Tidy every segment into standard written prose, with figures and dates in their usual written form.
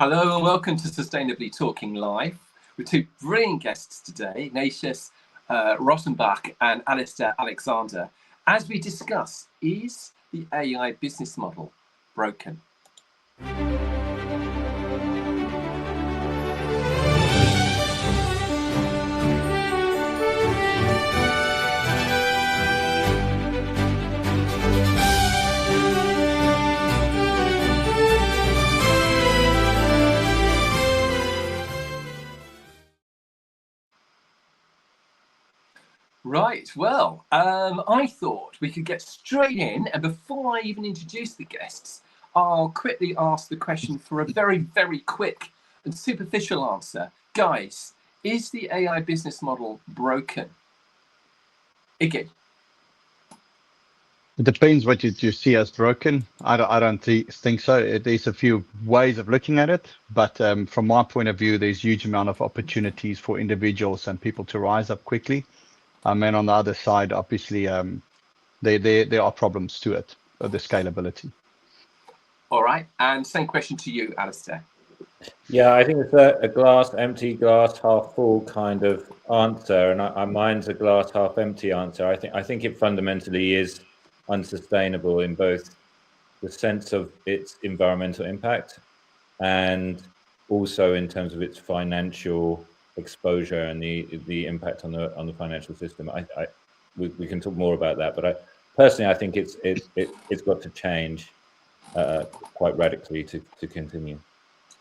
Hello and welcome to Sustainably Talking Live with two brilliant guests today, Ignatius, Rautenbach and Alistair Alexander, as we discuss, is the AI business model broken? Right, well, I thought we could get straight in, and before I even introduce the guests, I'll quickly ask the question for a very, very quick and superficial answer. Guys, is the AI business model broken? Iggy? It depends what you see as broken. I don't think so. There's a few ways of looking at it, but from my point of view, there's huge amount of opportunities for individuals and people to rise up quickly. And on the other side, obviously, there are problems to it, the scalability. All right, and same question to you, Alistair. Yeah, I think it's a glass empty, glass half full kind of answer, and mine's a glass half empty answer. I think it fundamentally is unsustainable in both the sense of its environmental impact and also in terms of its financial exposure and the impact on the financial system. We can talk more about that, but personally I think it's got to change quite radically to continue.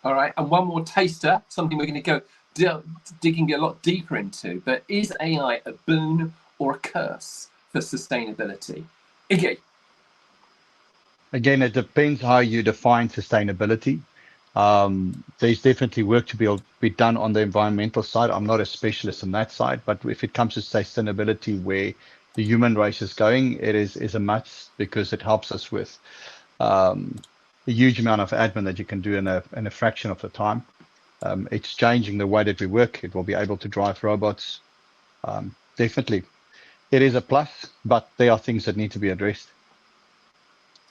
All right, and one more taster, something we're going to go digging a lot deeper into, but is AI a boon or a curse for sustainability? Iggy? Again, it depends how you define sustainability. There's definitely work to be done on the environmental side. I'm not a specialist on that side, but if it comes to sustainability, where the human race is going, it is a must, because it helps us with a huge amount of admin that you can do in a fraction of the time. It's changing the way that we work. It will be able to drive robots. Definitely, it is a plus, but there are things that need to be addressed.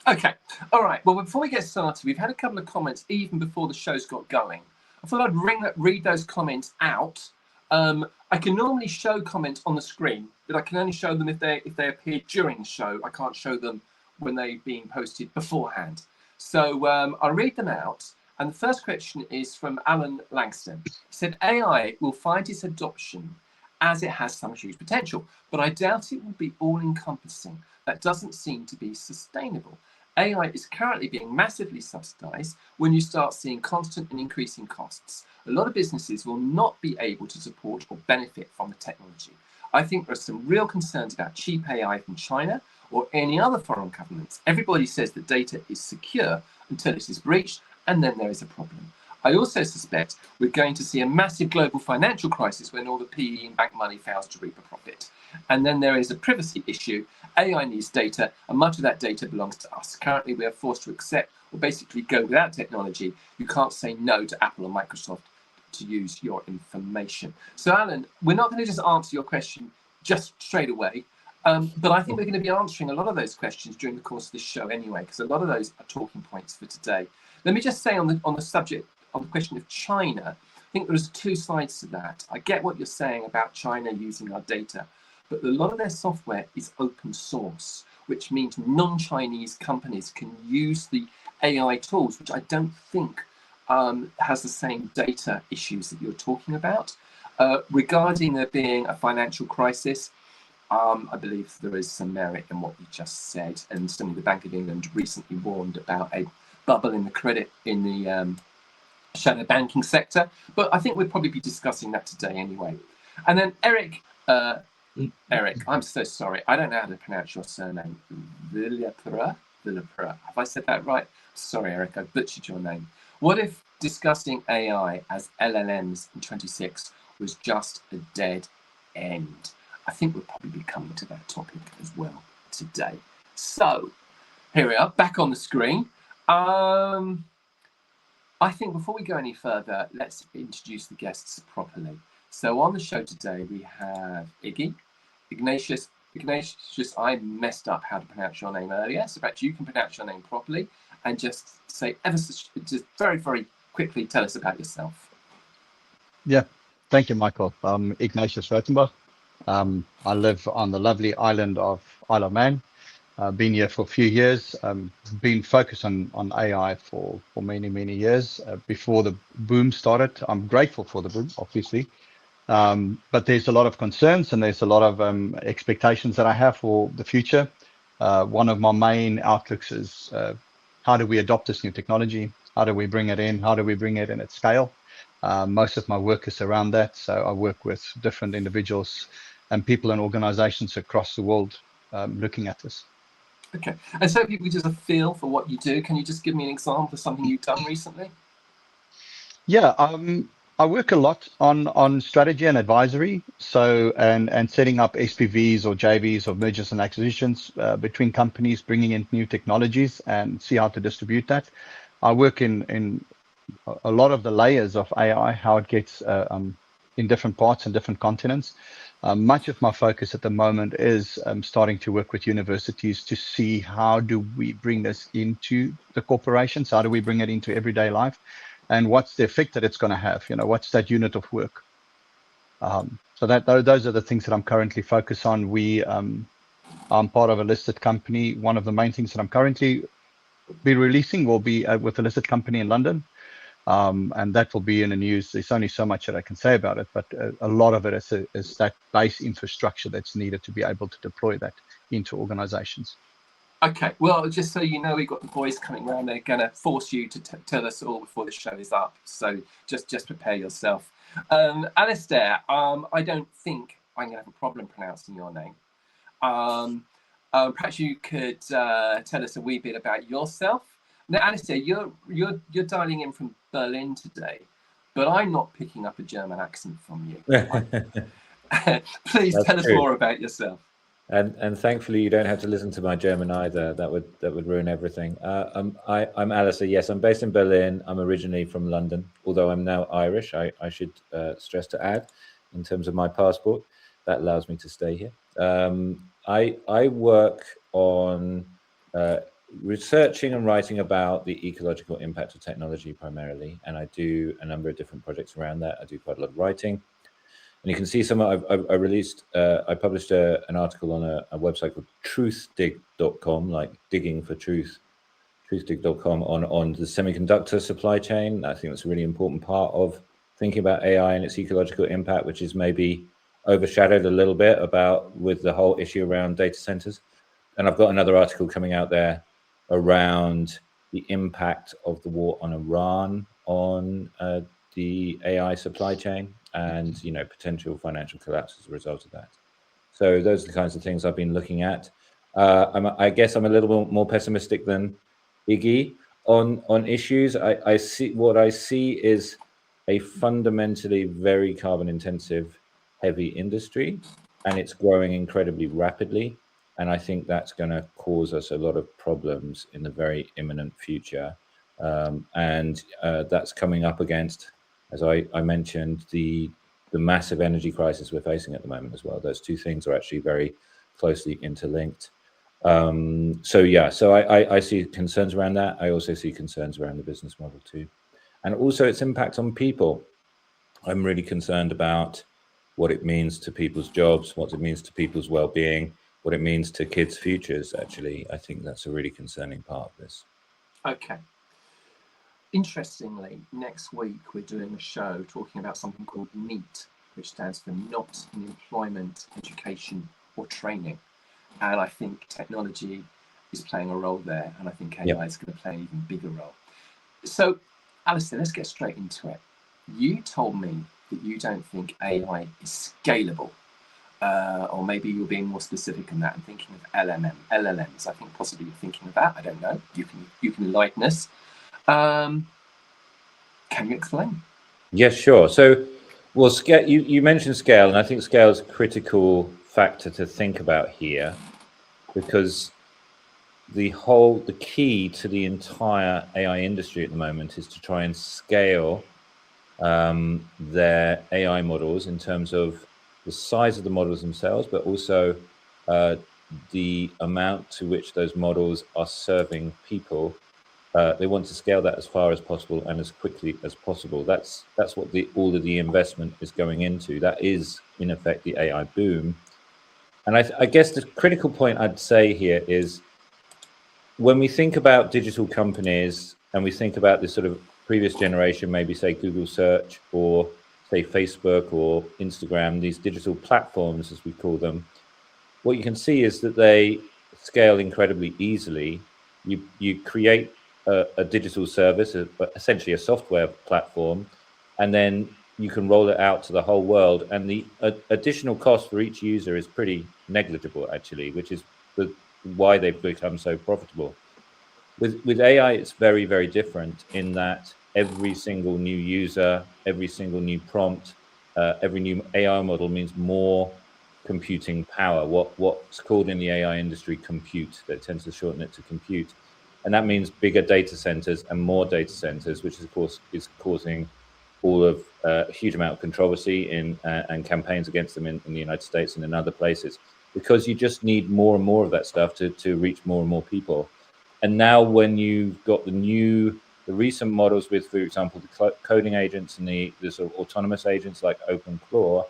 Okay, all right. Well, before we get started, we've had a couple of comments even before the show's got going. I thought I'd read those comments out. I can normally show comments on the screen, but I can only show them if they appear during the show. I can't show them when they've been posted beforehand. So I'll read them out. And the first question is from Alan Langston. He said, AI will find its adoption as it has some huge potential, but I doubt it will be all-encompassing. That doesn't seem to be sustainable. AI is currently being massively subsidized. When you start seeing constant and increasing costs, a lot of businesses will not be able to support or benefit from the technology. I think there are some real concerns about cheap AI from China or any other foreign governments. Everybody says that data is secure until it is breached, and then there is a problem. I also suspect we're going to see a massive global financial crisis when all the PE and bank money fails to reap a profit. And then there is a privacy issue. AI needs data, and much of that data belongs to us. Currently, we are forced to accept or basically go without technology. You can't say no to Apple or Microsoft to use your information. So, Alan, we're not going to just answer your question just straight away, but I think we're going to be answering a lot of those questions during the course of this show anyway, because a lot of those are talking points for today. Let me just say on the subject, on the question of China, I think there's two sides to that. I get what you're saying about China using our data, but a lot of their software is open source, which means non-Chinese companies can use the AI tools, which I don't think has the same data issues that you're talking about. Regarding there being a financial crisis, I believe there is some merit in what you just said, and certainly the Bank of England recently warned about a bubble in the credit in the shadow banking sector, but I think we'll probably be discussing that today anyway. And then Eric, I'm so sorry, I don't know how to pronounce your surname. Villapura? Have I said that right? Sorry, Eric, I butchered your name. What if discussing AI as LLMs in 26 was just a dead end? I think we'll probably be coming to that topic as well today. So here we are, back on the screen. I think before we go any further, let's introduce the guests properly. So on the show today, we have Iggy, Ignatius, I messed up how to pronounce your name earlier, so perhaps you can pronounce your name properly and just say just very, very quickly tell us about yourself. Yeah, thank you, Michael. I'm Ignatius Rautenbach. I live on the lovely island of Isle of Man. I've been here for a few years. Been focused on AI for many years before the boom started. I'm grateful for the boom, obviously. But there's a lot of concerns and there's a lot of expectations that I have for the future. One of my main outlooks is how do we adopt this new technology? How do we bring it in? How do we bring it in at scale? Most of my work is around that. So I work with different individuals and people and organizations across the world looking at this. Okay, and so people just a feel for what you do. Can you just give me an example of something you've done recently? Yeah, I work a lot on strategy and advisory. So and setting up SPVs or JVs or mergers and acquisitions between companies, bringing in new technologies and see how to distribute that. I work in a lot of the layers of AI, how it gets in different parts and different continents. Much of my focus at the moment is starting to work with universities to see how do we bring this into the corporations, how do we bring it into everyday life, and what's the effect that it's going to have. What's that unit of work? So those are the things that I'm currently focused on. I'm part of a listed company. One of the main things that I'm currently be releasing will be with a listed company in London. And that will be in the news. There's only so much that I can say about it, but a lot of it is that base infrastructure that's needed to be able to deploy that into organizations. Okay, well, just so you know, we've got the boys coming around. They're going to force you to tell us all before the show is up. So just prepare yourself. Alistair, I don't think I'm going to have a problem pronouncing your name. Perhaps you could tell us a wee bit about yourself. Now, Alistair, you're dialing in from Berlin today, but I'm not picking up a German accent from you. Please tell us more about yourself. And thankfully, you don't have to listen to my German either. That would ruin everything. I'm Alistair. Yes, I'm based in Berlin. I'm originally from London, although I'm now Irish. I should stress to add, in terms of my passport, that allows me to stay here. I work on researching and writing about the ecological impact of technology primarily, and I do a number of different projects around that. I do quite a lot of writing. And you can see some. I published an article on a website called truthdig.com, like digging for truth, truthdig.com on the semiconductor supply chain. I think that's a really important part of thinking about AI and its ecological impact, which is maybe overshadowed a little bit with the whole issue around data centers. And I've got another article coming out there around the impact of the war on Iran on the AI supply chain and potential financial collapse as a result of that. So those are the kinds of things I've been looking at. I guess I'm a little bit more pessimistic than Iggy on issues. I see is a fundamentally very carbon intensive heavy industry, and it's growing incredibly rapidly. And I think that's going to cause us a lot of problems in the very imminent future. And that's coming up against, as I mentioned, the massive energy crisis we're facing at the moment as well. Those two things are actually very closely interlinked. So I see concerns around that. I also see concerns around the business model too, and also its impact on people. I'm really concerned about what it means to people's jobs, what it means to people's well-being, what it means to kids' futures. Actually, I think that's a really concerning part of this. Okay. Interestingly, next week we're doing a show talking about something called NEAT, which stands for Not in Employment, Education or Training. And I think technology is playing a role there, and I think AI is going to play an even bigger role. So, Alistair, let's get straight into it. You told me that you don't think AI is scalable, or maybe you're being more specific than that and thinking of LLMs. I think possibly you're thinking of that. I don't know. You can enlighten us. Can you explain? Yes, sure. So, well, scale. You mentioned scale, and I think scale is a critical factor to think about here, because the key to the entire AI industry at the moment is to try and scale their AI models in terms of the size of the models themselves, but also the amount to which those models are serving people They want to scale that as far as possible and as quickly as possible. That's what all of the investment is going into. That is, in effect, the AI boom. And I guess the critical point I'd say here is when we think about digital companies and we think about this sort of previous generation, maybe say Google search or say Facebook or Instagram, these digital platforms, as we call them, what you can see is that they scale incredibly easily. You create a digital service, essentially a software platform, and then you can roll it out to the whole world. And the additional cost for each user is pretty negligible, actually, which is why they've become so profitable. With AI, it's very, very different in that every single new user, every single new prompt, every new AI model means more computing power. What's called in the AI industry compute. That tends to shorten it to compute, and that means bigger data centers and more data centers, which of course is causing all of a huge amount of controversy and campaigns against them in the United States and in other places, because you just need more and more of that stuff to reach more and more people. And now when you've got the recent models with, for example, the coding agents and the sort of autonomous agents like OpenClaw,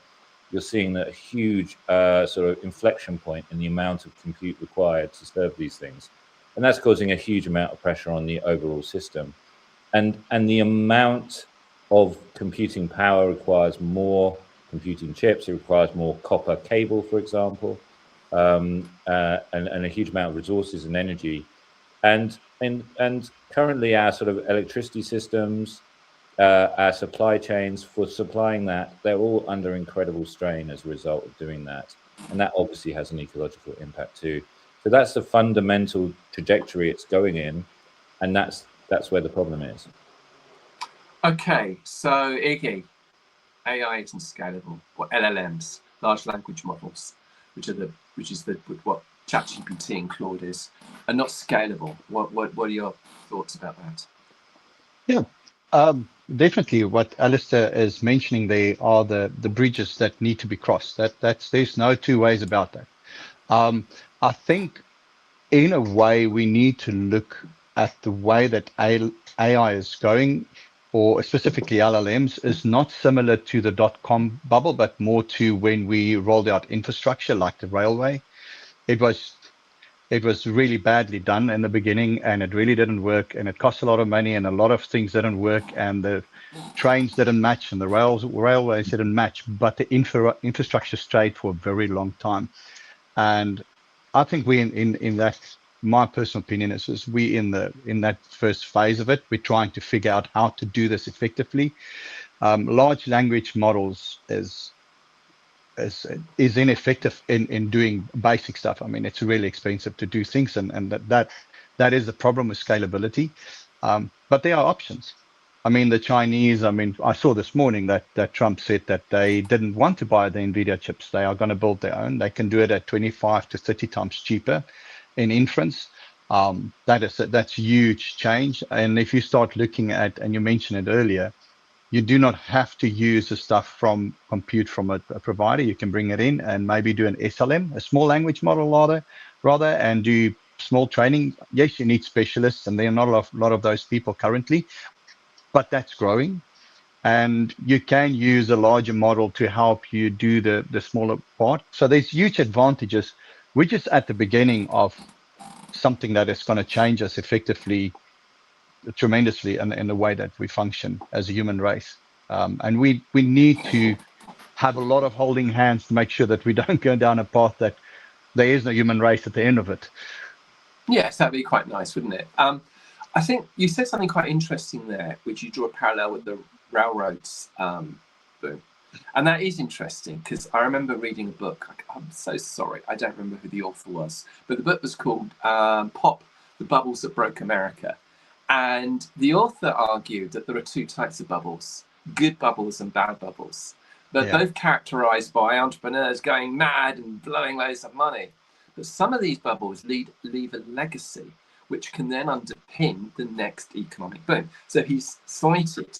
you're seeing a huge sort of inflection point in the amount of compute required to serve these things. And that's causing a huge amount of pressure on the overall system. And the amount of computing power requires more computing chips. It requires more copper cable, for example, and a huge amount of resources and energy. And currently our sort of electricity systems, our supply chains for supplying that, they're all under incredible strain as a result of doing that. And that obviously has an ecological impact too. So that's the fundamental trajectory it's going in. And that's where the problem is. Okay, so Iggy, AI isn't scalable, or LLMs, large language models, which is what ChatGPT and Claude is, are not scalable. What are your thoughts about that? Yeah, definitely. What Alistair is mentioning, there are the bridges that need to be crossed. There's no two ways about that. I think in a way we need to look at the way that AI is going, or specifically LLMs, is not similar to the .com bubble, but more to when we rolled out infrastructure like the railway. It was really badly done in the beginning, and it really didn't work, and it cost a lot of money, and a lot of things didn't work, and the trains didn't match, and the railways didn't match, but the infrastructure stayed for a very long time. And I think we in that, my personal opinion is we in that first phase of it, we're trying to figure out how to do this effectively. Large language models is ineffective in doing basic stuff. I mean, it's really expensive to do things, and that is the problem with scalability. But there are options. I mean, the Chinese, I mean, I saw this morning that Trump said that they didn't want to buy the NVIDIA chips. They are going to build their own. They can do it at 25 to 30 times cheaper in inference. That's huge change. And if you start looking at, and you mentioned it earlier, you do not have to use the stuff from compute from a provider. You can bring it in and maybe do an SLM, a small language model rather, and do small training. Yes, you need specialists, and there are not a lot of those people currently, but that's growing. And you can use a larger model to help you do the smaller part. So there's huge advantages. We're just at the beginning of something that is going to change us effectively, tremendously, in the way that we function as a human race. And we need to have a lot of holding hands to make sure that we don't go down a path that there is no human race at the end of it. Yes, that'd be quite nice, wouldn't it? I think you said something quite interesting there, which you draw a parallel with the railroads boom. And that is interesting, because I remember reading a book. I'm so sorry, I don't remember who the author was, but the book was called Pop, The Bubbles That Broke America. And the author argued that there are two types of bubbles, good bubbles and bad bubbles. They're both characterized by entrepreneurs going mad and blowing loads of money. But some of these bubbles leave a legacy, which can then underpin the next economic boom. So he's cited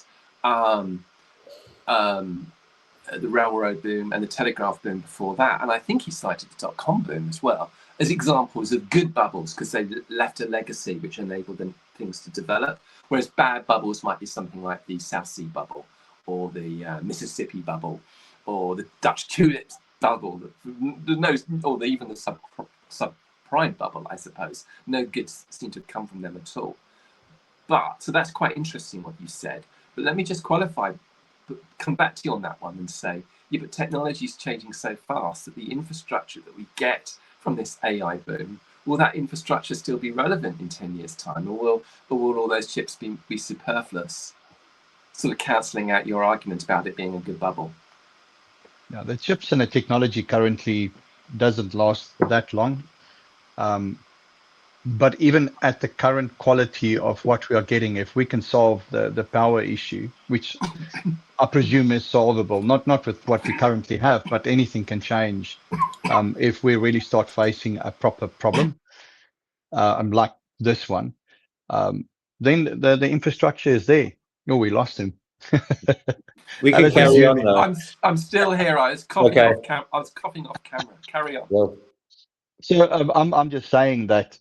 the railroad boom and the telegraph boom before that. And I think he cited the dot-com boom as well as examples of good bubbles because they left a legacy which enabled them things to develop. Whereas bad bubbles might be something like the South Sea bubble or the Mississippi bubble or the Dutch tulip bubble, even the subprime bubble, I suppose. No goods seem to have come from them at all. But, so that's quite interesting what you said. But let me just come back to you on that one and say, yeah, but technology is changing so fast that the infrastructure that we get from this AI boom, will that infrastructure still be relevant in 10 years' time? Or will all those chips be superfluous? Sort of cancelling out your argument about it being a good bubble. Now, the chips and the technology currently doesn't last that long. But even at the current quality of what we are getting, if we can solve the power issue, which I presume is solvable, not with what we currently have, but anything can change if we really start facing a proper problem, like this one, then the infrastructure is there. Oh, we lost him. We can carry on though. I'm still here. I was coughing off camera. Carry on. Well, so I'm just saying that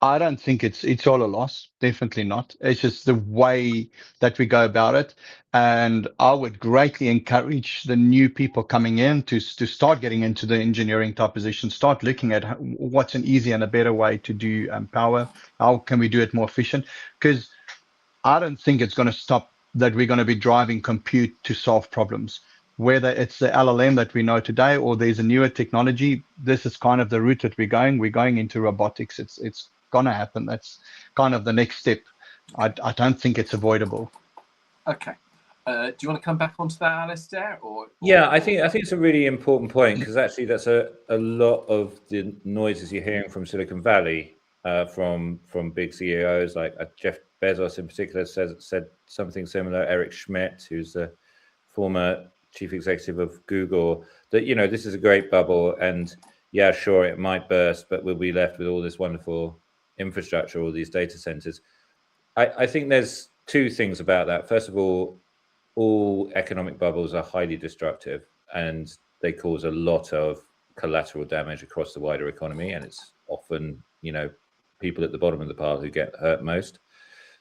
I don't think it's all a loss. Definitely not. It's just the way that we go about it. And I would greatly encourage the new people coming in to start getting into the engineering type position, start looking at what's an easier and a better way to do power. How can we do it more efficient? Because I don't think it's going to stop that we're going to be driving compute to solve problems. Whether it's the LLM that we know today or there's a newer technology, this is kind of the route that we're going. We're going into robotics. It's going to happen. That's kind of the next step. I don't think it's avoidable. Okay. Do you want to come back onto that, Alistair? Yeah, I think it's a really important point because actually that's a lot of the noises you're hearing from Silicon Valley, from big CEOs like Jeff Bezos in particular said something similar. Eric Schmidt, who's the former chief executive of Google, that this is a great bubble, and yeah, sure, it might burst, but we'll be left with all this wonderful infrastructure, all these data centers. I think there's two things about that. First of all economic bubbles are highly destructive and they cause a lot of collateral damage across the wider economy, and it's often people at the bottom of the pile who get hurt most.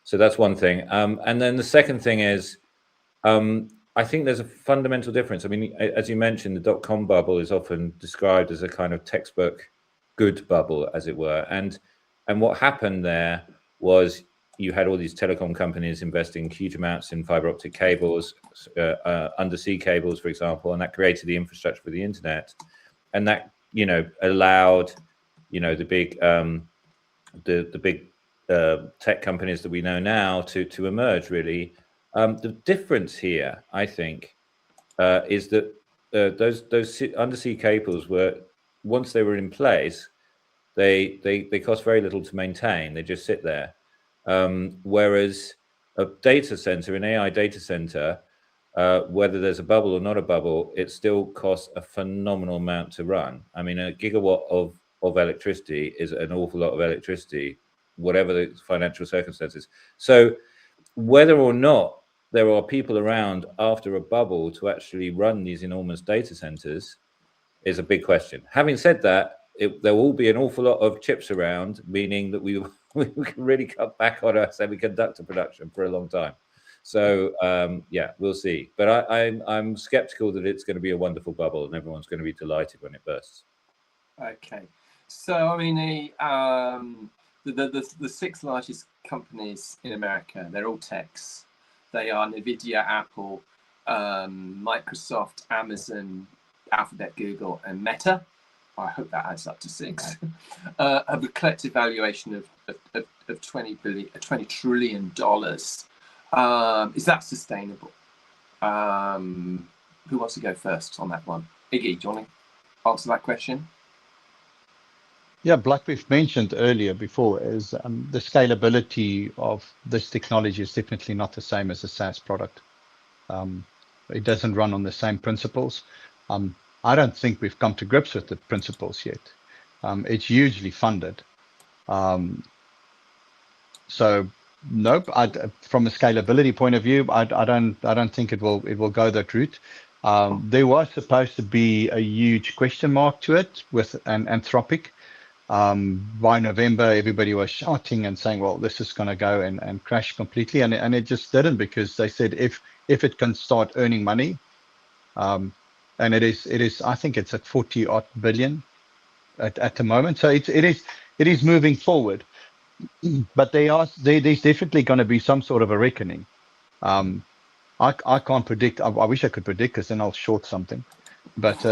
So that's one thing. And then the second thing is, I think there's a fundamental difference. I mean, as you mentioned, the dot-com bubble is often described as a kind of textbook good bubble, as it were. And what happened there was you had all these telecom companies investing huge amounts in fiber optic cables, undersea cables, for example, and that created the infrastructure for the internet. And that, allowed, the big tech companies that we know now to emerge, really. The difference here, I think, is that those undersea cables were, once they were in place, they cost very little to maintain. They just sit there. Whereas a data center, an AI data center, whether there's a bubble or not a bubble, it still costs a phenomenal amount to run. I mean, a gigawatt of electricity is an awful lot of electricity, whatever the financial circumstances. So whether or not there are people around after a bubble to actually run these enormous data centers is a big question. Having said that, there will be an awful lot of chips around, meaning that we can really cut back on our semiconductor production for a long time. So yeah, we'll see. But I'm skeptical that it's going to be a wonderful bubble and everyone's going to be delighted when it bursts. Okay, so I mean the six largest companies in America, they're all techs. They are NVIDIA, Apple, Microsoft, Amazon, Alphabet, Google, and Meta. I hope that adds up to 6. Have a collective valuation of $20 trillion. Is that sustainable? Who wants to go first on that one? Iggy, do you want to answer that question? Yeah, like we've mentioned earlier before, is the scalability of this technology is definitely not the same as a SaaS product. It doesn't run on the same principles. I don't think we've come to grips with the principles yet. It's hugely funded. So nope, from a scalability point of view, I don't think it will go that route. There was supposed to be a huge question mark to it with an Anthropic. By November, everybody was shouting and saying, well, this is going to go and crash completely. And it just didn't, because they said if it can start earning money, and it is, I think it's at 40 odd billion at the moment. So it is moving forward, but there's definitely going to be some sort of a reckoning. I can't predict. I wish I could predict, because then I'll short something, but,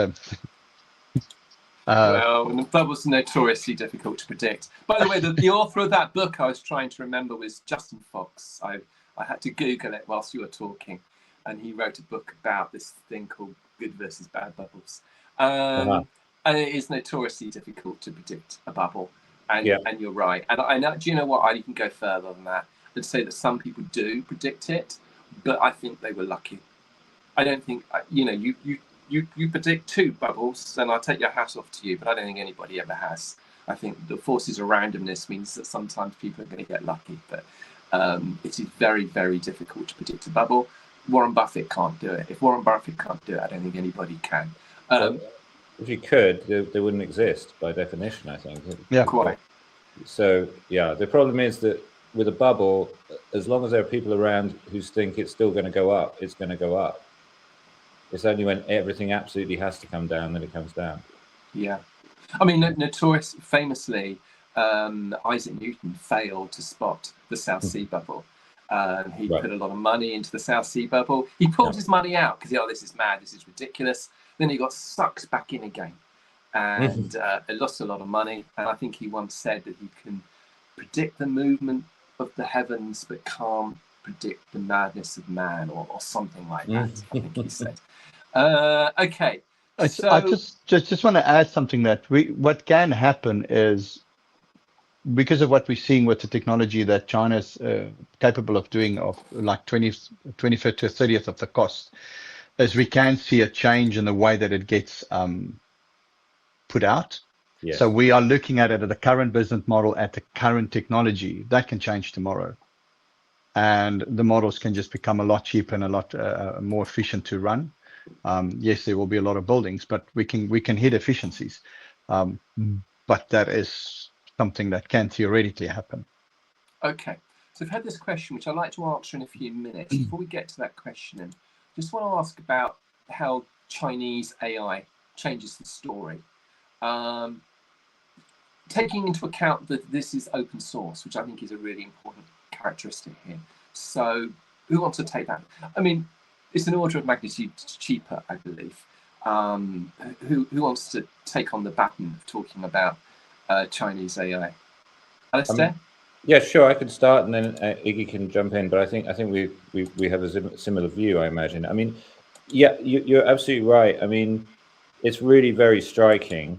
well, bubbles are notoriously difficult to predict. By the way, the author of that book I was trying to remember was Justin Fox. I had to Google it whilst you were talking, and he wrote a book about this thing called good versus bad bubbles. And it is notoriously difficult to predict a bubble. And you're right. And I know, do you know what? I'd even go further than that and say that some people do predict it, but I think they were lucky. I don't think, you predict 2 bubbles, and I'll take your hat off to you, but I don't think anybody ever has. I think the forces of randomness means that sometimes people are going to get lucky, but it is very, very difficult to predict a bubble. Warren Buffett can't do it. If Warren Buffett can't do it, I don't think anybody can. If you could, they wouldn't exist by definition, I think. Yeah, quite. So, yeah, the problem is that with a bubble, as long as there are people around who think it's still going to go up, it's going to go up. It's only when everything absolutely has to come down that it comes down. Yeah. I mean, famously, Isaac Newton failed to spot the South Sea bubble. He put a lot of money into the South Sea bubble. He pulled his money out because, this is mad, this is ridiculous. Then he got sucked back in again, and lost a lot of money. And I think he once said that he can predict the movement of the heavens, but can't predict the madness of man, or something like that. I think he said. Okay. So I just want to add something, that what can happen is, because of what we're seeing with the technology that China's capable of doing, of like 25th to 30th of the cost, is we can see a change in the way that it gets put out. Yes. So we are looking at it at the current business model, at the current technology. That can change tomorrow. And the models can just become a lot cheaper and a lot more efficient to run. Yes, there will be a lot of buildings, but we can hit efficiencies. But that is something that can theoretically happen. Okay, so I've had this question, which I'd like to answer in a few minutes. Before we get to that question, and just want to ask about how Chinese AI changes the story. Taking into account that this is open source, which I think is a really important characteristic here. So who wants to take that? I mean, it's an order of magnitude cheaper, I believe. Who wants to take on the baton of talking about Chinese AI? Alistair? Yeah, sure. I could start, and then Iggy can jump in. But I think we have a similar view, I imagine. I mean, yeah, you're absolutely right. I mean, it's really very striking.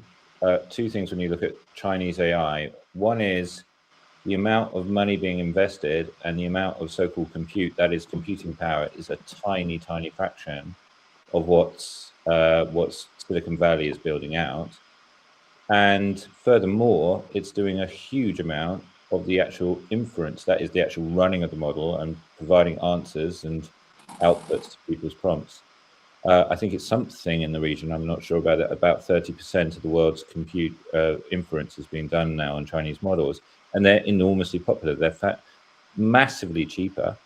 2 things when you look at Chinese AI. One is the amount of money being invested, and the amount of so-called compute, that is computing power, is a tiny, tiny fraction of what's Silicon Valley is building out. And furthermore, it's doing a huge amount of the actual inference, that is the actual running of the model and providing answers and outputs to people's prompts. I think it's something in the region, I'm not sure about it, about 30% of the world's compute inference is being done now on Chinese models, and they're enormously popular. They're massively cheaper.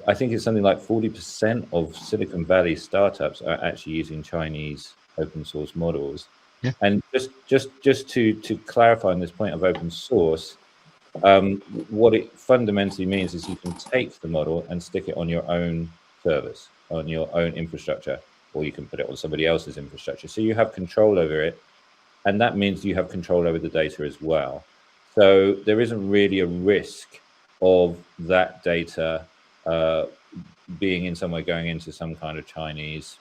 I think it's something like 40% of Silicon Valley startups are actually using Chinese open source models. Yeah. And just to clarify on this point of open source, what it fundamentally means is you can take the model and stick it on your own service, on your own infrastructure, or you can put it on somebody else's infrastructure. So you have control over it, and that means you have control over the data as well. So there isn't really a risk of that data being in some way going into some kind of Chinese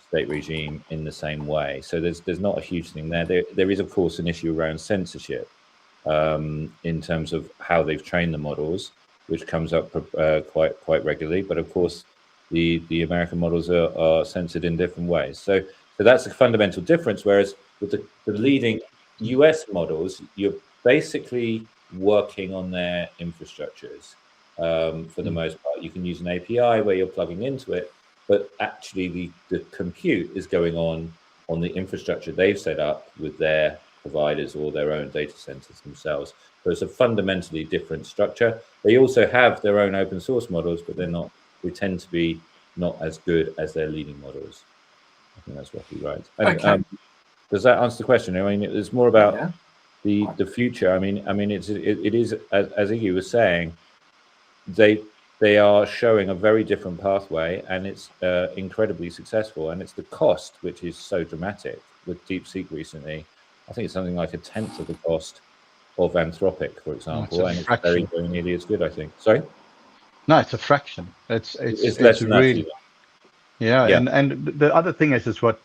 state regime in the same way. So there's not a huge thing there. There is, of course, an issue around censorship in terms of how they've trained the models, which comes up quite regularly. But of course, the American models are censored in different ways. So that's a fundamental difference. Whereas with the leading US models, you're basically working on their infrastructures for the most part. You can use an API where you're plugging into it, but actually the compute is going on the infrastructure they've set up with their providers or their own data centers themselves. So it's a fundamentally different structure. They also have their own open source models, but they tend to be not as good as their leading models. I think that's roughly right. And Okay. does that answer the question? I mean, it's more about Yeah. the future. I mean, it is as Iggy was saying, they are showing a very different pathway, and it's incredibly successful. And it's the cost which is so dramatic. With DeepSeek recently, I think it's something like 1/10 of the cost of Anthropic, for example, and it's very, very nearly as good, I think. Sorry? No, it's a fraction. It's less than that really, even. yeah. Yeah. And the other thing is what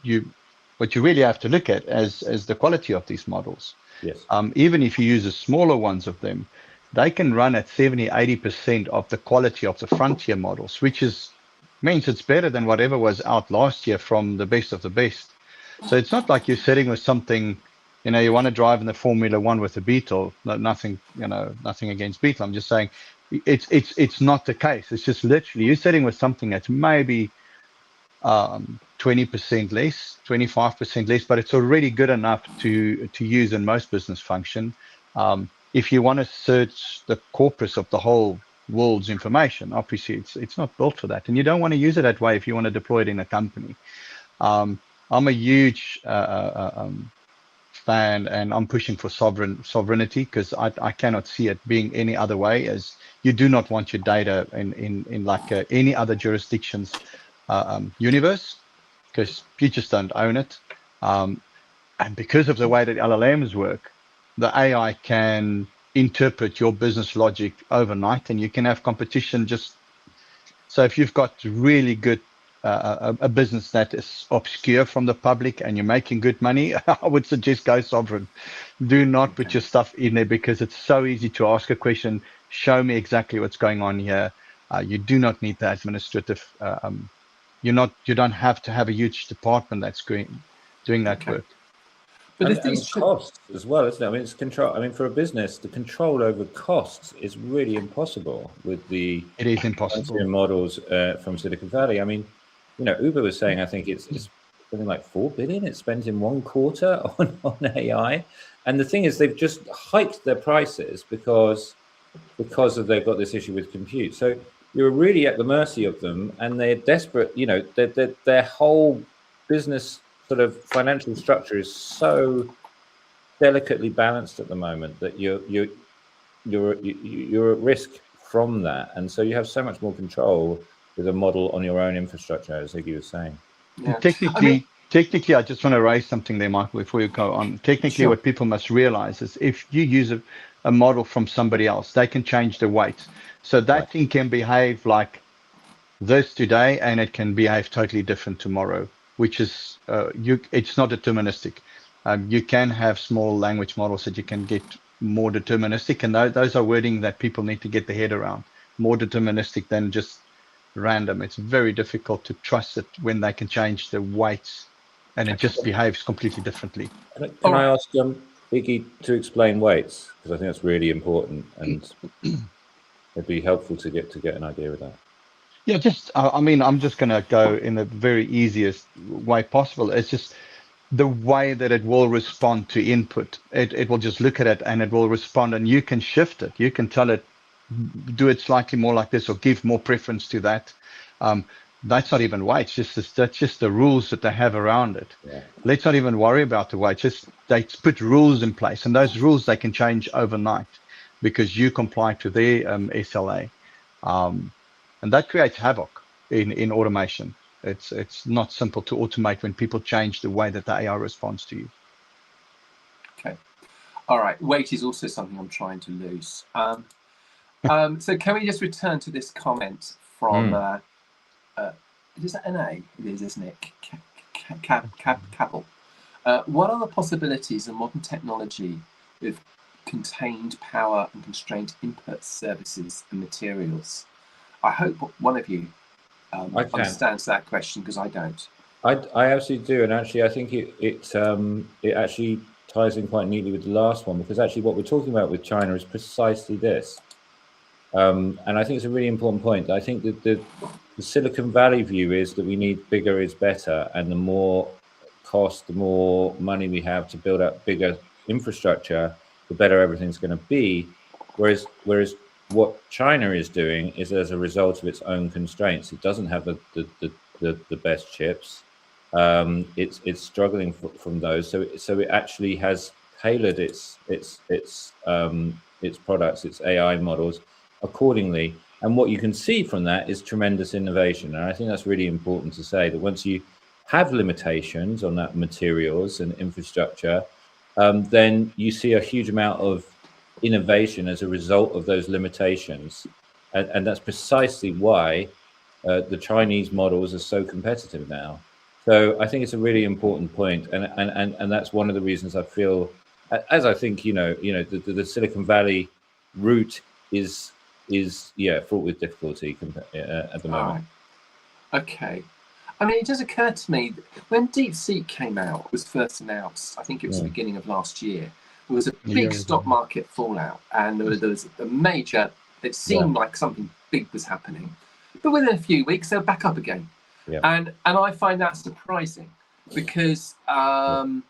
you really have to look at as the quality of these models. Yes. Even if you use the smaller ones of them, they can run at 70-80% of the quality of the frontier models, which means it's better than whatever was out last year from the best of the best. So it's not like you're sitting with something, you want to drive in the Formula One with a Beetle. Nothing against Beetle. I'm just saying it's not the case. It's just literally you're sitting with something that's maybe 20% less, 25% less, but it's already good enough to use in most business function. If you want to search the corpus of the whole world's information, obviously it's not built for that, and you don't want to use it that way if you want to deploy it in a company. I'm a huge fan, and I'm pushing for sovereignty because I cannot see it being any other way. As you do not want your data in like any other jurisdiction's universe, because you just don't own it. And because of the way that LLMs work, the AI can interpret your business logic overnight, and you can have competition. So if you've got really good a business that is obscure from the public and you're making good money, I would suggest go sovereign. Do not put your stuff in there, because it's so easy to ask a question. Show me exactly what's going on here. You do not need the administrative. You don't have to have a huge department that's doing that work. But and, if these costs as well, isn't it? I mean, it's control. I mean, for a business, the control over costs is really impossible with the It is impossible. models from Silicon Valley. I mean, Uber was saying, I think it's something like 4 billion it's spent in 1 quarter on AI. And the thing is, they've just hiked their prices because they've got this issue with compute. So you're really at the mercy of them, and they're desperate. Their whole business sort of financial structure is so delicately balanced at the moment that you're at risk from that, and so you have so much more control with a model on your own infrastructure, as Iggy was saying. Yeah. Technically, I just want to raise something there, Michael, before you go on. Technically, what people must realize is if you use a model from somebody else, they can change the weight. So that thing can behave like this today, and it can behave totally different tomorrow, which is it's not deterministic. You can have small language models that you can get more deterministic, and those are wording that people need to get their head around. More deterministic than just random. It's very difficult to trust it when they can change the weights, and it just behaves completely differently. Can I ask Iggy to explain weights, because I think that's really important, and it'd be helpful to get an idea of that. Yeah, I'm just going to go in the very easiest way possible. It's just the way that it will respond to input. It will just look at it and it will respond, and you can shift it. You can tell it, do it slightly more like this, or give more preference to that. That's not even weights. That's just the rules that they have around it. Yeah. Let's not even worry about the weight. Just they put rules in place, and those rules they can change overnight because you comply to their SLA. And that creates havoc in automation. It's not simple to automate when people change the way that the AI responds to you. Okay. All right. Weight is also something I'm trying to lose. So can we just return to this comment from, is that an A? It is, isn't it? Cabell. What are the possibilities of modern technology with contained power and constrained input services and materials? I hope one of you understands that question, because I don't. I absolutely do, and actually I think it actually ties in quite neatly with the last one, because actually what we're talking about with China is precisely this. And I think it's a really important point. I think that the Silicon Valley view is that we need bigger is better, and the more cost, the more money we have to build up bigger infrastructure, the better everything's going to be. Whereas what China is doing is, as a result of its own constraints, it doesn't have the best chips. It's struggling from those, so it actually has tailored its products, its AI models accordingly. And what you can see from that is tremendous innovation. And I think that's really important to say, that once you have limitations on that materials and infrastructure, then you see a huge amount of innovation as a result of those limitations. And that's precisely why the Chinese models are so competitive now. So I think it's a really important point, and that's one of the reasons I feel, as I think the Silicon Valley route is fraught with difficulty at the moment. Right. Okay. I mean, it does occur to me that when DeepSeek came out, was first announced, I think it was the beginning of last year, there was a big stock market fallout, and there was a major, it seemed like something big was happening. But within a few weeks, they're back up again. Yeah. And I find that surprising, because I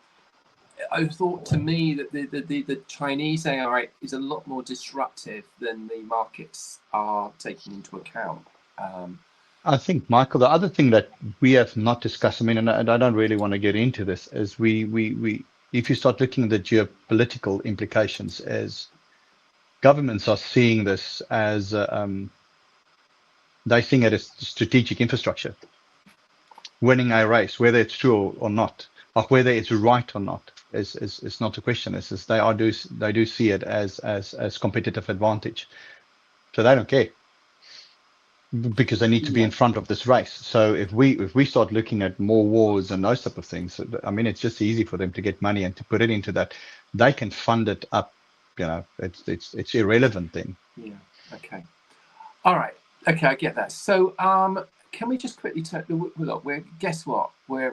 thought, to me, that the Chinese AI is a lot more disruptive than the markets are taking into account. I think, Michael, the other thing that we have not discussed, I mean, and I don't really want to get into this, is we if you start looking at the geopolitical implications, as governments are seeing this as they're seeing it as strategic infrastructure, winning a race, whether it's true or not, or whether it's right or not, is not a question. It's just they do see it as competitive advantage, so they don't care, because they need to be in front of this race. So if we start looking at more wars and those type of things, I mean, it's just easy for them to get money and to put it into that. They can fund it up. It's irrelevant then. Yeah. Okay. All right. Okay, I get that. So can we just quickly look? Guess what? We're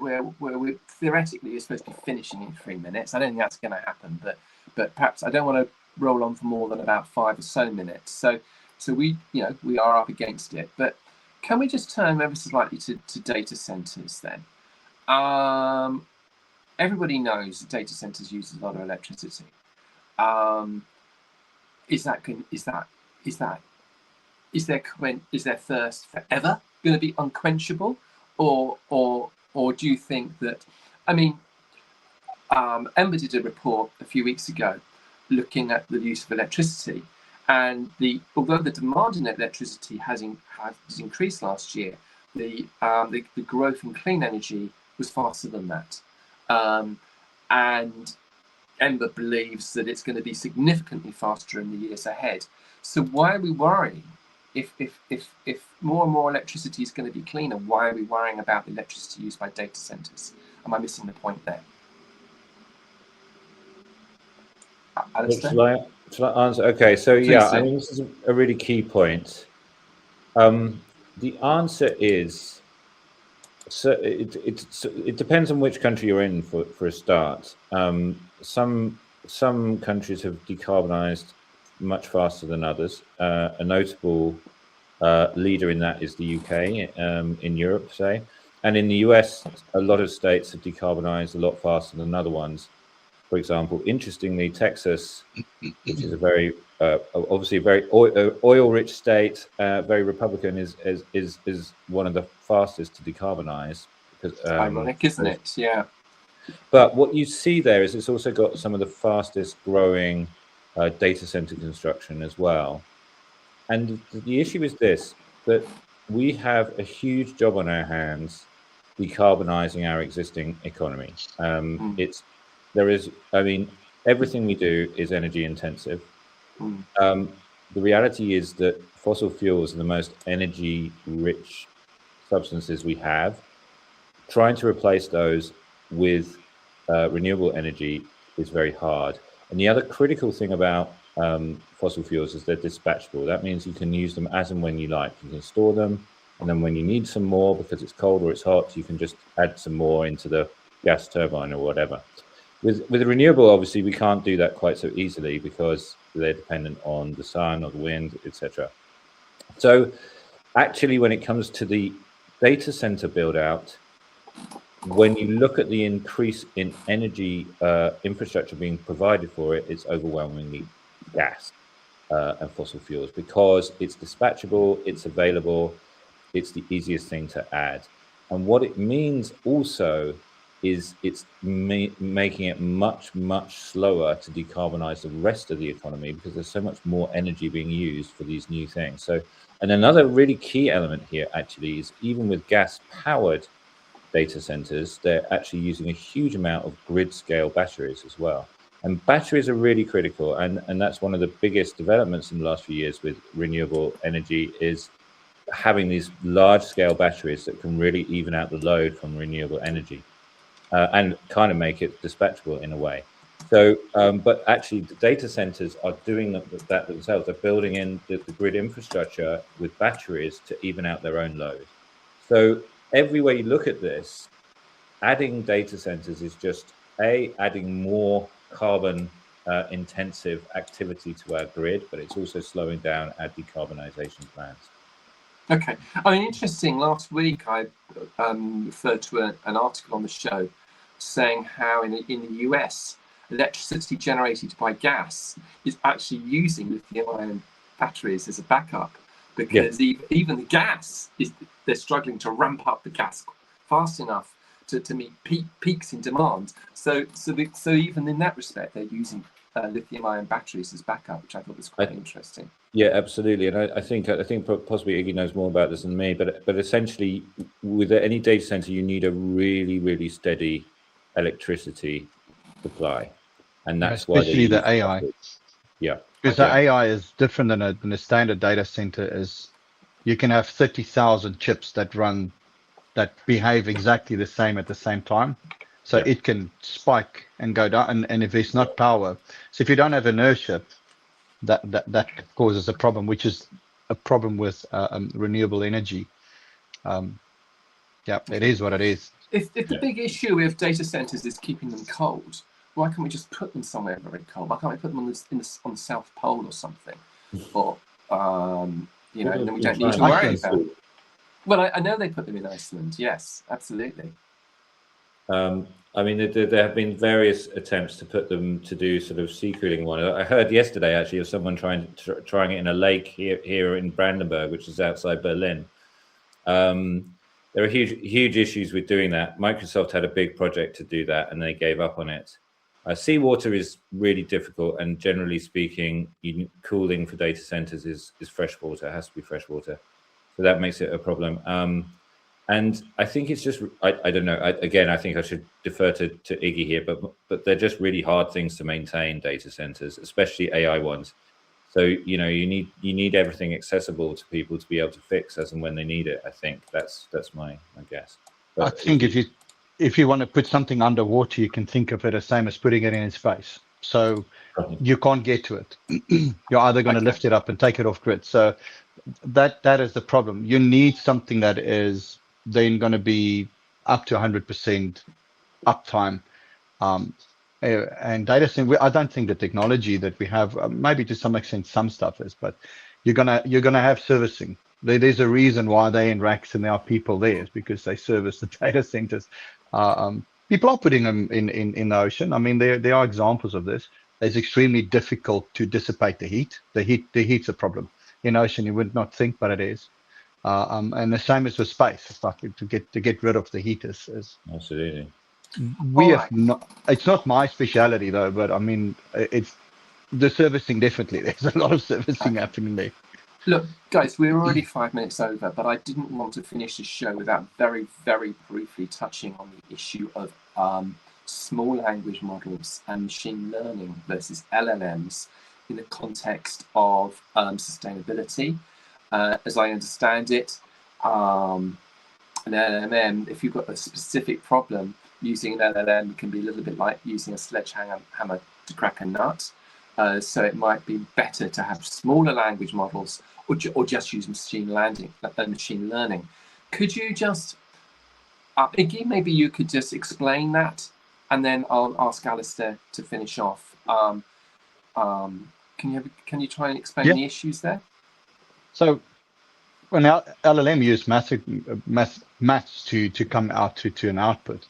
theoretically, you're supposed to be finishing in 3 minutes. I don't think that's going to happen, but perhaps I don't want to roll on for more than about 5 or so minutes. So we are up against it. But can we just turn ever so slightly to data centers then? Everybody knows that data centers use a lot of electricity. Is their thirst forever going to be unquenchable, or do you think that? I mean, Ember did a report a few weeks ago looking at the use of electricity, and although the demand in electricity has increased last year, the growth in clean energy was faster than that, and Ember believes that it's going to be significantly faster in the years ahead. So why are we worrying? If more and more electricity is going to be cleaner, why are we worrying about the electricity used by data centers? Am I missing the point there? Alistair? Shall I answer? Okay, so Please, I mean, this is a really key point. The answer is, so it depends on which country you're in for a start. Some countries have decarbonized much faster than others. A notable leader in that is the UK, in Europe, say. And in the US, a lot of states have decarbonized a lot faster than other ones. For example, interestingly, Texas, which is a very obviously a very oil-rich state, very Republican, is one of the fastest to decarbonize. Ironic, isn't it? Yeah. But what you see there is it's also got some of the fastest growing data center construction as well. And the issue is this, that we have a huge job on our hands decarbonizing our existing economy. Everything we do is energy intensive. The reality is that fossil fuels are the most energy rich substances we have. Trying to replace those with renewable energy is very hard. And the other critical thing about fossil fuels is they're dispatchable. That means you can use them as and when you like. You can store them, and then when you need some more because it's cold or it's hot, you can just add some more into the gas turbine or whatever. With the renewable, obviously, we can't do that quite so easily because they're dependent on the sun or the wind, etc. So actually, when it comes to the data center build out, when you look at the increase in energy infrastructure being provided for it, it's overwhelmingly gas and fossil fuels, because it's dispatchable, it's available, it's the easiest thing to add. And what it means also is it's making it much, much slower to decarbonize the rest of the economy, because there's so much more energy being used for these new things. So, and another really key element here actually is, even with gas powered data centers, they're actually using a huge amount of grid scale batteries as well. And batteries are really critical. And that's one of the biggest developments in the last few years with renewable energy, is having these large scale batteries that can really even out the load from renewable energy and kind of make it dispatchable in a way. So, but actually the data centers are doing that themselves. They're building in the grid infrastructure with batteries to even out their own load. So every way you look at this, adding data centers is just adding more carbon intensive activity to our grid, but it's also slowing down our decarbonization plans. Okay, I mean, interesting. Last week I referred to an article on the show saying how in the US, electricity generated by gas is actually using lithium-ion batteries as a backup, because even the gas they're struggling to ramp up the gas fast enough to meet peaks in demand. So even in that respect, they're using lithium-ion batteries as backup, which I thought was quite interesting. Yeah, absolutely, and I think possibly Iggy knows more about this than me, but essentially, with any data center, you need a really, really steady electricity supply, and that's why especially the AI. Yeah, because the AI is different than a standard data center. Is you can have 30,000 chips that behave exactly the same at the same time. So it can spike and go down. And if there's not power, so if you don't have inertia, that causes a problem, which is a problem with renewable energy. It is what it is. If the big issue with data centers is keeping them cold, why can't we just put them somewhere very cold? Why can't we put them on the South Pole or something? Or and then we don't need to worry about it. Well, I know they put them in Iceland. Yes, absolutely. I mean, there have been various attempts to put them to do sort of sea cooling one. I heard yesterday actually of someone trying it in a lake here in Brandenburg, which is outside Berlin. There are huge issues with doing that. Microsoft had a big project to do that, and they gave up on it. Seawater is really difficult, and generally speaking, cooling for data centers is fresh water. It has to be fresh water, so that makes it a problem. And I think it's just, I don't know. Again, I think I should defer to Iggy here, but they're just really hard things to maintain, data centers, especially AI ones. So you need everything accessible to people to be able to fix as and when they need it. I think that's my guess. But I think if you want to put something underwater, you can think of it as same as putting it in space. So you can't get to it. You're either going to lift it up and take it off grid. So that is the problem. You need something that is then going to be up to 100% uptime. And data center, I don't think the technology that we have, maybe to some extent some stuff is, but you're gonna have servicing. There's a reason why they're in racks and there are people there, is because they service the data centers. People are putting them in the ocean. I mean, there are examples of this. It's extremely difficult to dissipate the heat. The heat's a problem. In ocean, you would not think, but it is. And the same as with space. It's like to get rid of the heat is absolutely. It's not my speciality though, but I mean, it's the servicing. Definitely, there's a lot of servicing happening there. Look, guys, we're already 5 minutes over, but I didn't want to finish the show without very, very briefly touching on the issue of small language models and machine learning versus LLMs in the context of sustainability. As I understand it, an LLM, if you've got a specific problem, using an LLM can be a little bit like using a sledgehammer to crack a nut. So it might be better to have smaller language models or just use machine learning. Could you just, Iggy, maybe you could just explain that, and then I'll ask Alistair to finish off. Can you try and explain the issues there? So Well, now LLM use maths to come out to an output,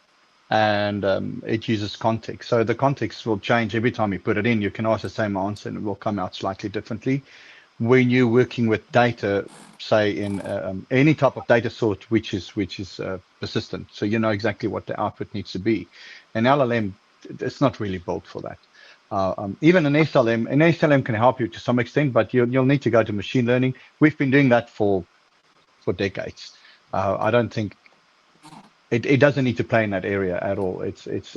and it uses context. So the context will change every time you put it in. You can ask the same answer and it will come out slightly differently. When you're working with data, say in any type of data sort which is persistent, so you know exactly what the output needs to be. An LLM, it's not really built for that. Even an SLM can help you to some extent, but you'll need to go to machine learning. We've been doing that for decades. I don't think it doesn't need to play in that area at all. It's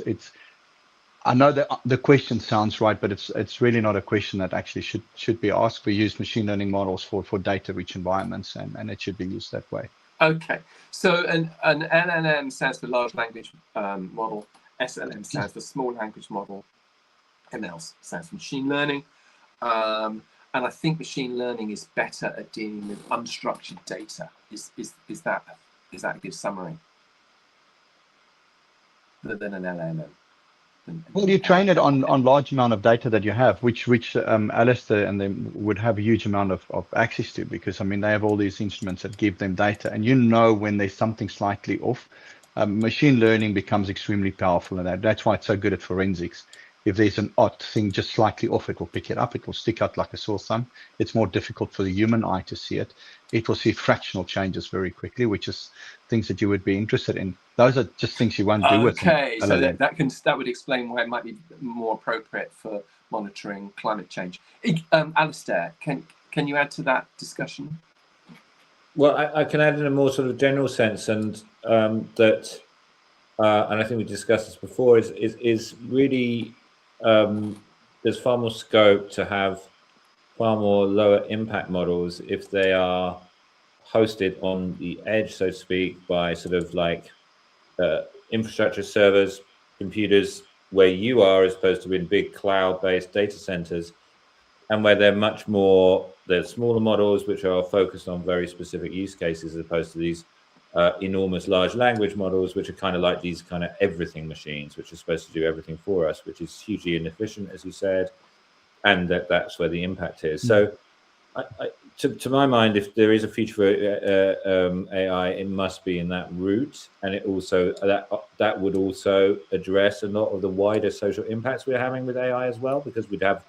I know that the question sounds right, but it's really not a question that actually should be asked. We use machine learning models for data rich environments, and it should be used that way. Okay, so an LLM stands for large language model, SLM stands for small language model, ML stands for machine learning, and I think machine learning is better at dealing with unstructured data. Is that a good summary than an LLM? Well, you train it on large amount of data that you have, which Alistair and them would have a huge amount of access to, because I mean they have all these instruments that give them data, and you know when there's something slightly off. Machine learning becomes extremely powerful in that. That's why it's so good at forensics. If there's an odd thing just slightly off, it will pick it up. It will stick out like a sore thumb. It's more difficult for the human eye to see it. It will see fractional changes very quickly, which is things that you would be interested in. Those are just things you won't do with. Okay, so that would explain why it might be more appropriate for monitoring climate change. Alistair, can you add to that discussion? Well, I can add in a more sort of general sense, and that, and I think we discussed this before, is really there's far more scope to have far more lower impact models if they are hosted on the edge, so to speak, by sort of like infrastructure servers, computers where you are, as opposed to in big cloud-based data centers, and where they're smaller models which are focused on very specific use cases, as opposed to these enormous large language models, which are kind of like these kind of everything machines, which are supposed to do everything for us, which is hugely inefficient, as you said, and that's where the impact is. So to my mind, if there is a future for AI, it must be in that route, and it also that would also address a lot of the wider social impacts we're having with AI as well, because we'd have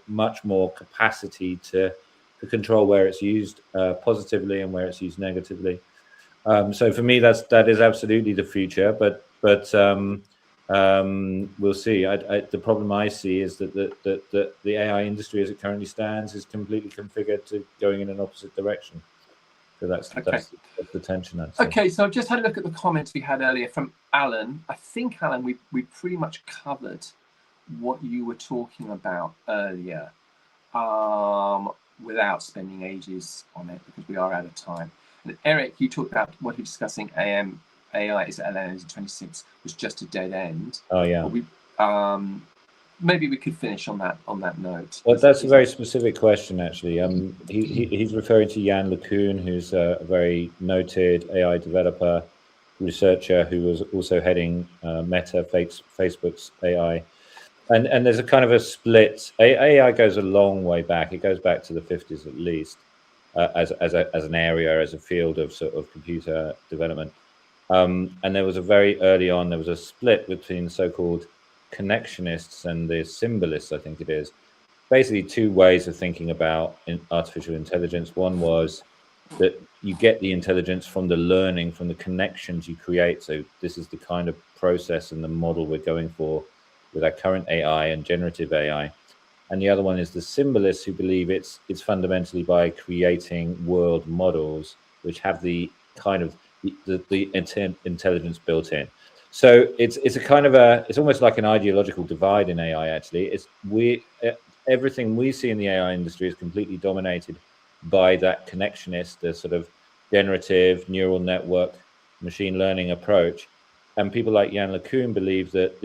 much more capacity to control where it's used positively and where it's used negatively. So for me, that is absolutely the future, but we'll see. The problem I see is that the AI industry, as it currently stands, is completely configured to going in an opposite direction. So that's the tension. Okay, so I've just had a look at the comments we had earlier from Alan. I think, Alan, we pretty much covered what you were talking about earlier without spending ages on it, because we are out of time. And Eric, you talked about what you're discussing, AI is at LN 26 was just a dead end. Oh yeah. We, maybe we could finish on that note. Well, that's a very specific question, actually. He's referring to Jan LeCun, who's a very noted AI developer, researcher, who was also heading Meta, Facebook's AI. And there's a kind of a split. AI goes a long way back. It goes back to the 50s at least, as an area, as a field of sort of computer development. And there was there was a split between so-called connectionists and the symbolists, I think it is. Basically two ways of thinking about artificial intelligence. One was that you get the intelligence from the learning, from the connections you create. So this is the kind of process and the model we're going for with our current AI and generative AI. And the other one is the symbolists, who believe it's fundamentally by creating world models which have the kind of the intelligence built in. So it's a kind of it's almost like an ideological divide in AI. Actually, everything we see in the AI industry is completely dominated by that connectionist, the sort of generative neural network machine learning approach. And people like Jan LeCun believe that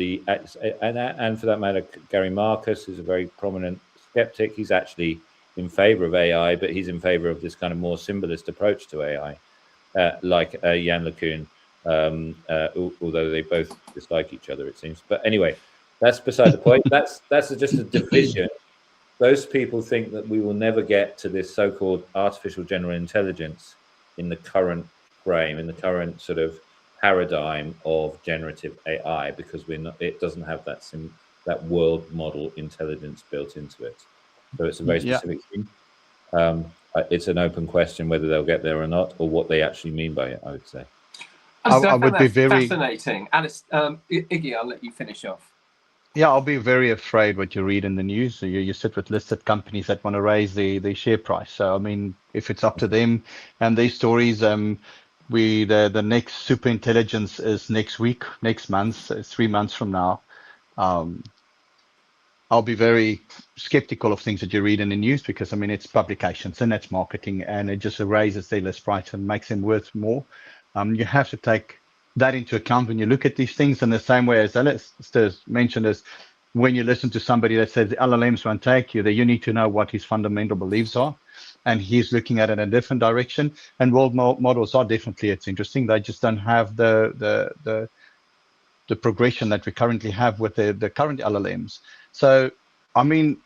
and for that matter, Gary Marcus, who's a very prominent skeptic, he's actually in favor of AI, but he's in favor of this kind of more symbolist approach to AI, like Jan LeCun, although they both dislike each other, it seems. But anyway, that's beside the point. That's just a division. those people think that we will never get to this so-called artificial general intelligence in the current frame, in the current sort of paradigm of generative AI, because it doesn't have that world model intelligence built into it. So it's a very specific thing. It's an open question whether they'll get there or not, or what they actually mean by it, I would say. I would be very fascinating. Alice, Iggy, I'll let you finish off. Yeah, I'll be very afraid what you read in the news. So you sit with listed companies that want to raise the share price. So I mean, if it's up to them and these stories, the next super intelligence is next week, next month, 3 months from now. I'll be very skeptical of things that you read in the news, because I mean, it's publications and it's marketing, and it just raises their list price and makes them worth more. You have to take that into account when you look at these things, in the same way as Alistair mentioned, is when you listen to somebody that says the LLMs won't take you, that you need to know what his fundamental beliefs are, and he's looking at it in a different direction. And world models are definitely, it's interesting. They just don't have the progression that we currently have with the current LLMs. So, I mean,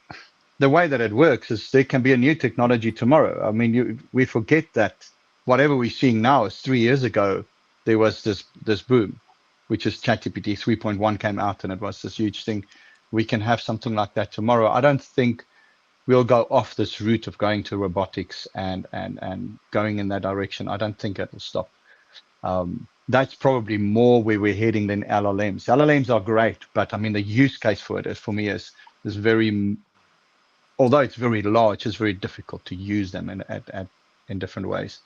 the way that it works is there can be a new technology tomorrow. I mean, we forget that whatever we're seeing now is 3 years ago. There was this boom, which is ChatGPT 3.1 came out, and it was this huge thing. We can have something like that tomorrow. I don't think we'll go off this route of going to robotics and going in that direction. I don't think it will stop. That's probably more where we're heading than LLMs. LLMs are great, but I mean, the use case for it is, for me, is very, although it's very large, it's very difficult to use them in different ways.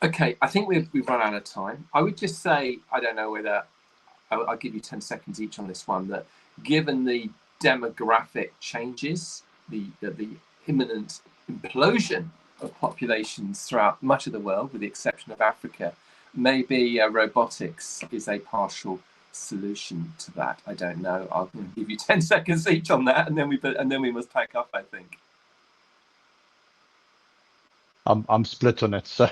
Okay, I think we've run out of time. I would just say, I don't know whether, I'll give you 10 seconds each on this one, that given the demographic changes, the imminent implosion of populations throughout much of the world, with the exception of Africa, maybe robotics is a partial solution to that. I don't know. I'll give you 10 seconds each on that, and then we must pack up, I think. I'm split on it, so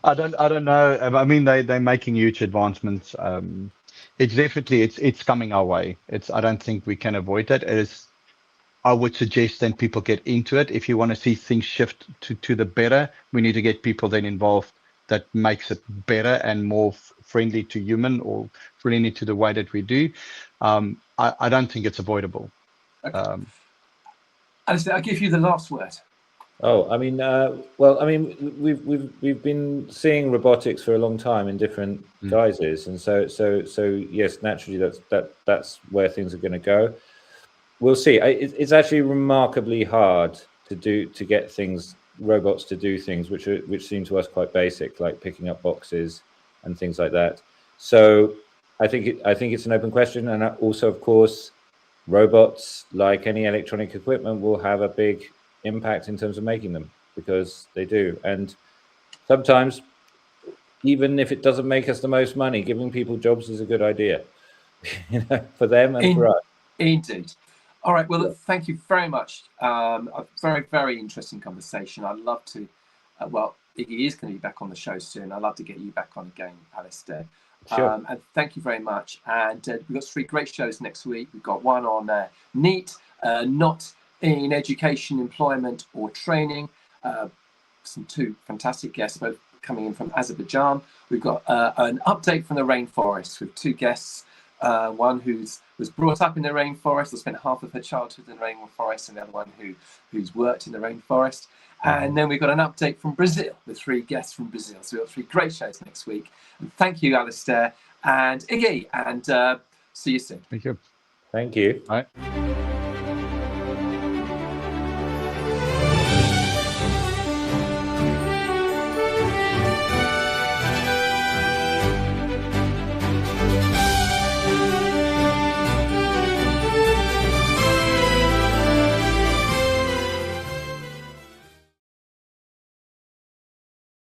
I don't know. I mean, they're making huge advancements. It's definitely it's coming our way. I don't think we can avoid it. I would suggest then people get into it. If you want to see things shift to the better, we need to get people then involved that makes it better and more friendly to human, or friendly to the way that we do. I don't think it's avoidable. Okay. Alistair, I'll give you the last word. Oh, I mean, well, I mean, we've been seeing robotics for a long time in different guises, and so yes, naturally that's where things are going to go. We'll see. It's actually remarkably hard to get robots to do things which seem to us quite basic, like picking up boxes and things like that. So I think it's an open question, and also, of course, robots, like any electronic equipment, will have a big impact in terms of making them, because they do. And sometimes, even if it doesn't make us the most money, giving people jobs is a good idea, for them and for us. Indeed. All right. Well, thank you very much. A very, very interesting conversation. I'd love to. Well, Iggy is going to be back on the show soon. I'd love to get you back on again, Alistair. Sure. And thank you very much. And we've got 3 great shows next week. We've got one on NEAT, not in education, employment, or training. Some 2 fantastic guests, both coming in from Azerbaijan. We've got an update from the rainforest with 2 guests. One was brought up in the rainforest, or spent half of her childhood in the rainforest, and the other one who's worked in the rainforest. And then we've got an update from Brazil with 3 guests from Brazil. So we've got 3 great shows next week. And thank you, Alistair and Iggy, and see you soon. Thank you. Thank you. All right.